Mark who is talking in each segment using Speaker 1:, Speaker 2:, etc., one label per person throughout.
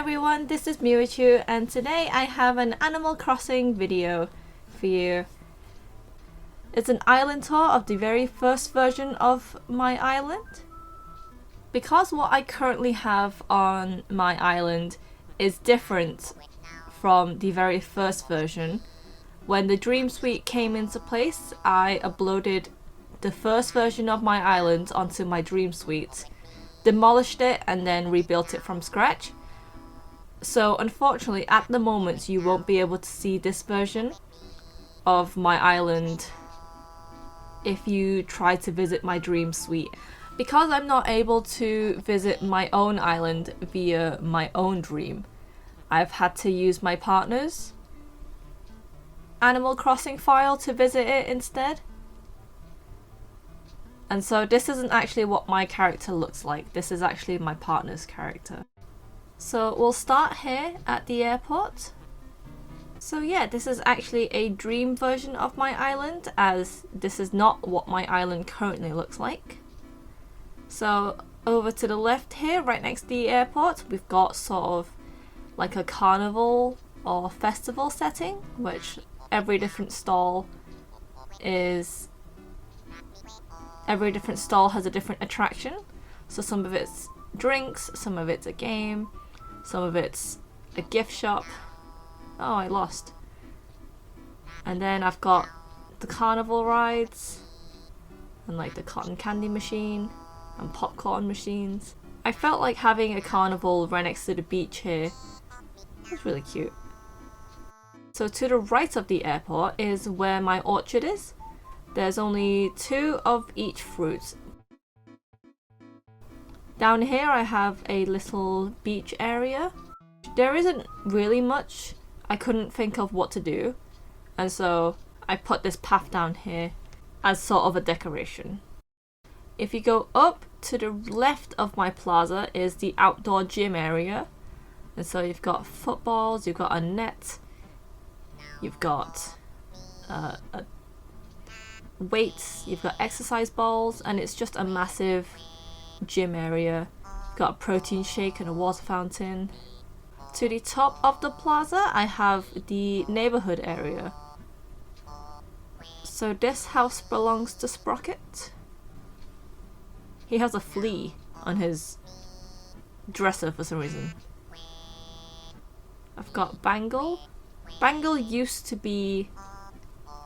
Speaker 1: everyone, this is Mew-Ville and today I have an Animal Crossing video for you. It's an island tour of the very first version of my island. Because what I currently have on my island is different from the very first version, when the Dream Suite came into place, I uploaded the first version of my island onto my Dream Suite, demolished it and then rebuilt it from scratch. So unfortunately at the moment you won't be able to see this version of my island if you try to visit my Dream Suite. Because I'm not able to visit my own island via my own dream, I've had to use my partner's Animal Crossing file to visit it instead. And so this isn't actually what my character looks like, this is actually my partner's character. So we'll start here at the airport. So yeah, this is actually a dream version of my island, as this is not what my island currently looks like. So over to the left here, right next to the airport, we've got sort of like a carnival or festival setting, which every different stall has a different attraction. So some of it's drinks, some of it's a game, some of it's a gift shop. Oh, I lost. And then I've got the carnival rides and like the cotton candy machine and popcorn machines. I felt like having a carnival right next to the beach here. It's really cute. So to the right of the airport is where my orchard is. There's only 2 of each fruit. Down here I have a little beach area. There isn't really much. I couldn't think of what to do, and so I put this path down here as sort of a decoration. If you go up to the left of my plaza is the outdoor gym area, and so you've got footballs, you've got a net, you've got weights, you've got exercise balls, and it's just a massive gym area. You've got a protein shake and a water fountain. To the top of the plaza I have the neighborhood area. So this house belongs to Sprocket. He has a flea on his dresser for some reason. I've got Bangle. Bangle used to be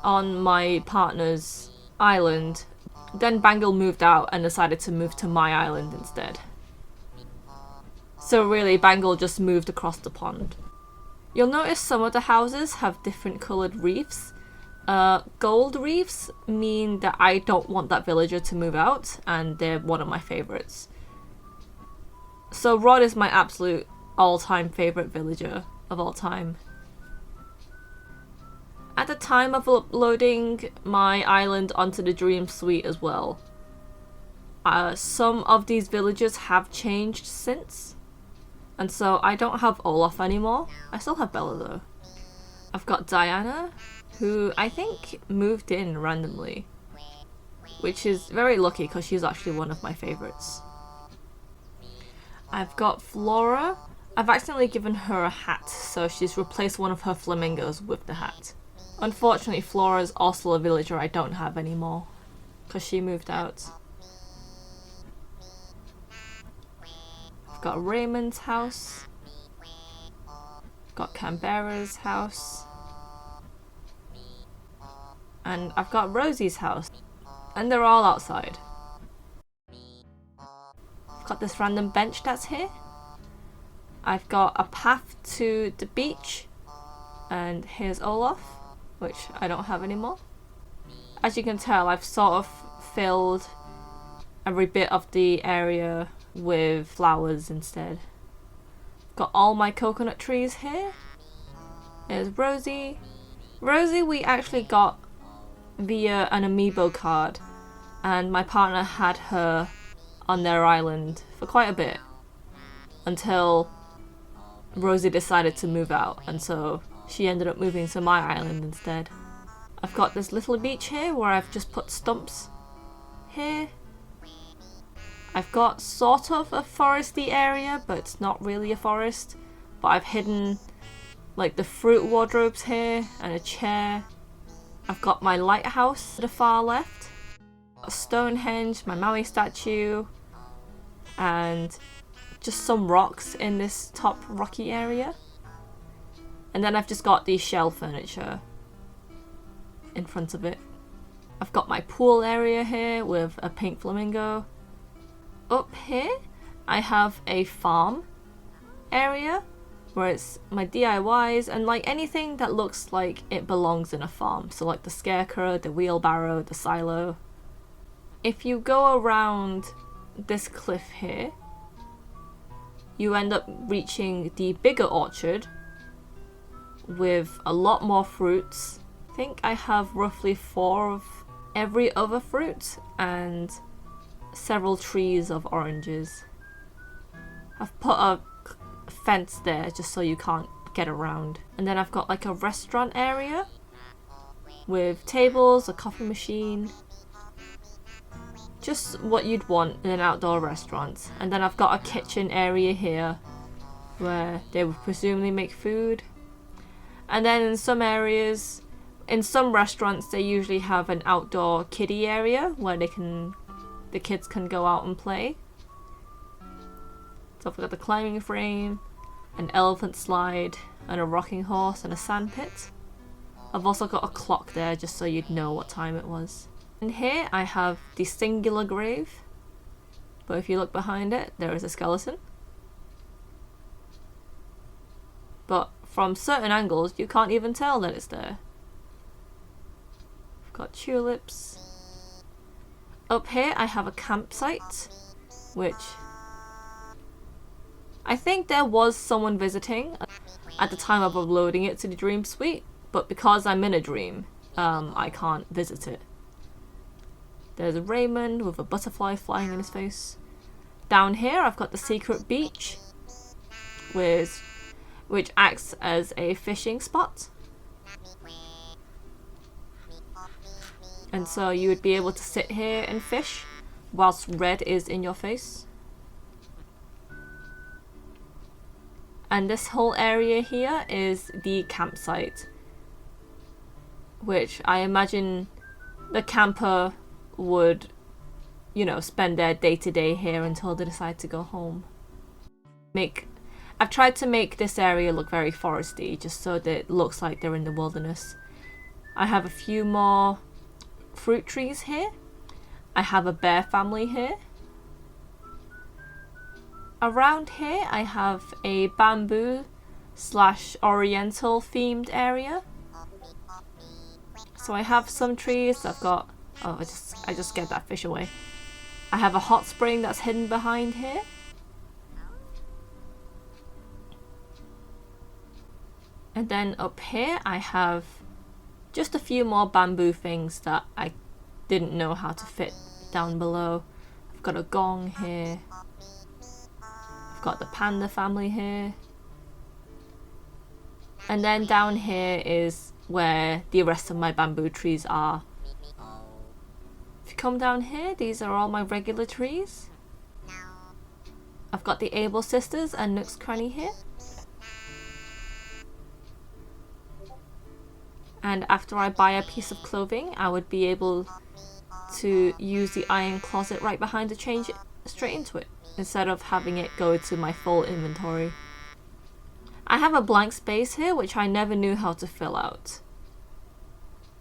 Speaker 1: on my partner's island. Then Bangle moved out and decided to move to my island instead. So really, Bangle just moved across the pond. You'll notice some of the houses have different coloured reefs. Gold reefs mean that I don't want that villager to move out, and they're one of my favourites. So Rod is my absolute all-time favourite villager of all time. At the time of uploading my island onto the Dream Suite as well, some of these villagers have changed since. And so I don't have Olaf anymore. I still have Bella though. I've got Diana, who I think moved in randomly, which is very lucky because she's actually one of my favourites. I've got Flora. I've accidentally given her a hat, so she's replaced one of her flamingos with the hat. Unfortunately, Flora is also a villager I don't have anymore because she moved out. Got Raymond's house, got Canberra's house, and I've got Rosie's house, and they're all outside. I've got this random bench that's here. I've got a path to the beach, and here's Olaf, which I don't have anymore. As you can tell, I've sort of filled every bit of the area with flowers instead. Got all my coconut trees here. There's Rosie. Rosie we actually got via an amiibo card, and my partner had her on their island for quite a bit until Rosie decided to move out, and so she ended up moving to my island instead. I've got this little beach here where I've just put stumps here. I've got sort of a foresty area, but it's not really a forest. but I've hidden like the fruit wardrobes here and a chair. I've got my lighthouse to the far left, a Stonehenge, my Maui statue, and just some rocks in this top rocky area. And then I've just got the shell furniture in front of it. I've got my pool area here with a pink flamingo. Up here I have a farm area where it's my DIYs and like anything that looks like it belongs in a farm. So like the scarecrow, the wheelbarrow, the silo. If you go around this cliff here, you end up reaching the bigger orchard with a lot more fruits. I think I have roughly 4 of every other fruit and several trees of oranges. I've put a fence there just so you can't get around. And then I've got like a restaurant area with tables, a coffee machine. Just what you'd want in an outdoor restaurant. And then I've got a kitchen area here where they would presumably make food. And then in some areas, in some restaurants, they usually have an outdoor kiddie area where the kids can go out and play. So I've got the climbing frame, an elephant slide, and a rocking horse and a sand pit. I've also got a clock there just so you'd know what time it was. And here I have the singular grave, but if you look behind it, there is a skeleton. But from certain angles, you can't even tell that it's there. I've got tulips. Up here I have a campsite, which I think there was someone visiting at the time of uploading it to the Dream Suite, but because I'm in a dream, I can't visit it. There's Raymond with a butterfly flying in his face. Down here I've got the secret beach, which acts as a fishing spot. And so you would be able to sit here and fish whilst red is in your face. And this whole area here is the campsite, which I imagine the camper would, you know, spend their day-to-day here until they decide to go home. I've tried to make this area look very foresty, just so that it looks like they're in the wilderness. I have a few more fruit trees here. I have a bear family here. Around here I have a bamboo / oriental themed area. So I have some trees. I've got, oh, I just scared that fish away. I have a hot spring that's hidden behind here. And then up here I have just a few more bamboo things that I didn't know how to fit down below. I've got a gong here. I've got the panda family here. And then down here is where the rest of my bamboo trees are. If you come down here, these are all my regular trees. I've got the Able Sisters and Nook's Cranny here. And after I buy a piece of clothing, I would be able to use the iron closet right behind to change it straight into it, instead of having it go to my full inventory. I have a blank space here which I never knew how to fill out.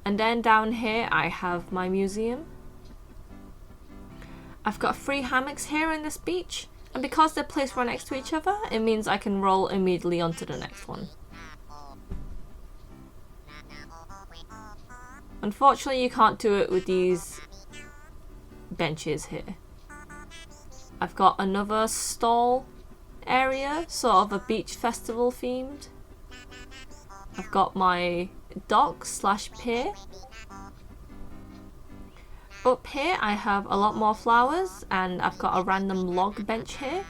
Speaker 1: And then down here I have my museum. I've got 3 hammocks here in this beach, and because they're placed right next to each other, it means I can roll immediately onto the next one. Unfortunately, you can't do it with these benches here. I've got another stall area, sort of a beach festival themed. I've got my dock / pier. Up here I have a lot more flowers, and I've got a random log bench here.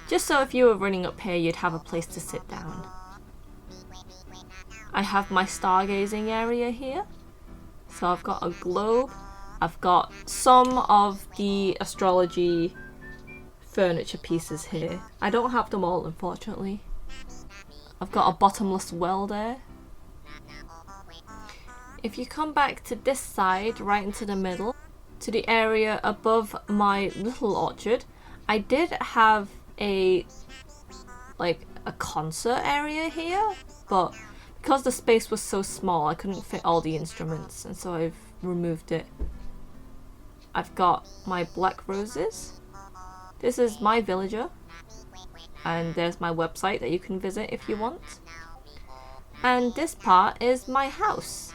Speaker 1: Just so if you were running up here, you'd have a place to sit down. I have my stargazing area here. So I've got a globe. I've got some of the astrology furniture pieces here. I don't have them all, unfortunately. I've got a bottomless well there. If you come back to this side, right into the middle, to the area above my little orchard, I did have a concert area here, but because the space was so small, I couldn't fit all the instruments, and so I've removed it. I've got my black roses. This is my villager, and there's my website that you can visit if you want. And this part is my house.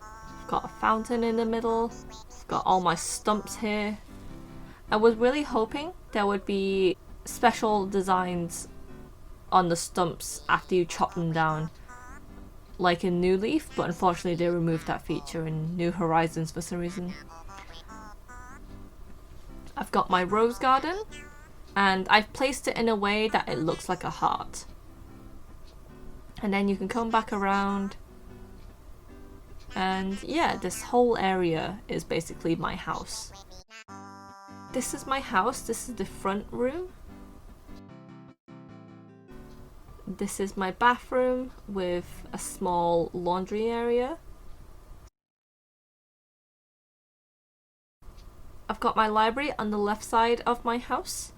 Speaker 1: I've got a fountain in the middle. I've got all my stumps here. I was really hoping there would be special designs on the stumps after you chop them down, like in New Leaf, but unfortunately they removed that feature in New Horizons for some reason. I've got my rose garden, and I've placed it in a way that it looks like a heart. And then you can come back around, and yeah, this whole area is basically my house. This is my house, this is the front room. This is my bathroom with a small laundry area. I've got my library on the left side of my house.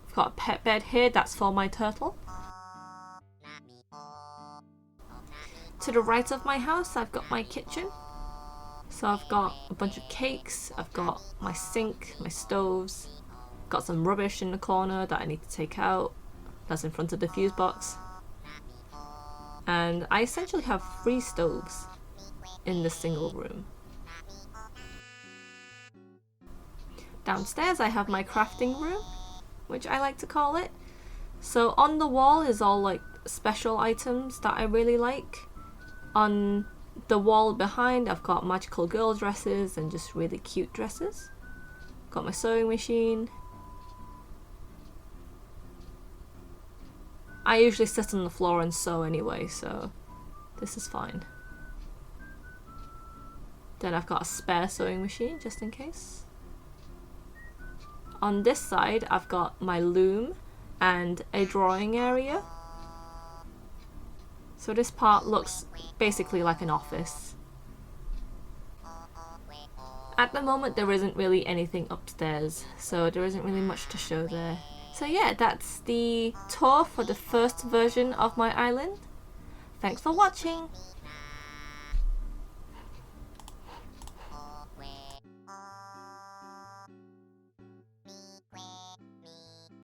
Speaker 1: I've got a pet bed here, that's for my turtle. To the right of my house, I've got my kitchen. So I've got a bunch of cakes, I've got my sink, my stoves, got some rubbish in the corner that I need to take out. That's in front of the fuse box. And I essentially have 3 stoves in this single room. Downstairs I have my crafting room, which I like to call it. So on the wall is all like special items that I really like. On the wall behind I've got magical girl dresses and just really cute dresses. Got my sewing machine. I usually sit on the floor and sew anyway, so this is fine. Then I've got a spare sewing machine just in case. On this side I've got my loom and a drawing area. So this part looks basically like an office. At the moment there isn't really anything upstairs, so there isn't really much to show there. So yeah, that's the tour for the first version of my island. Thanks for watching!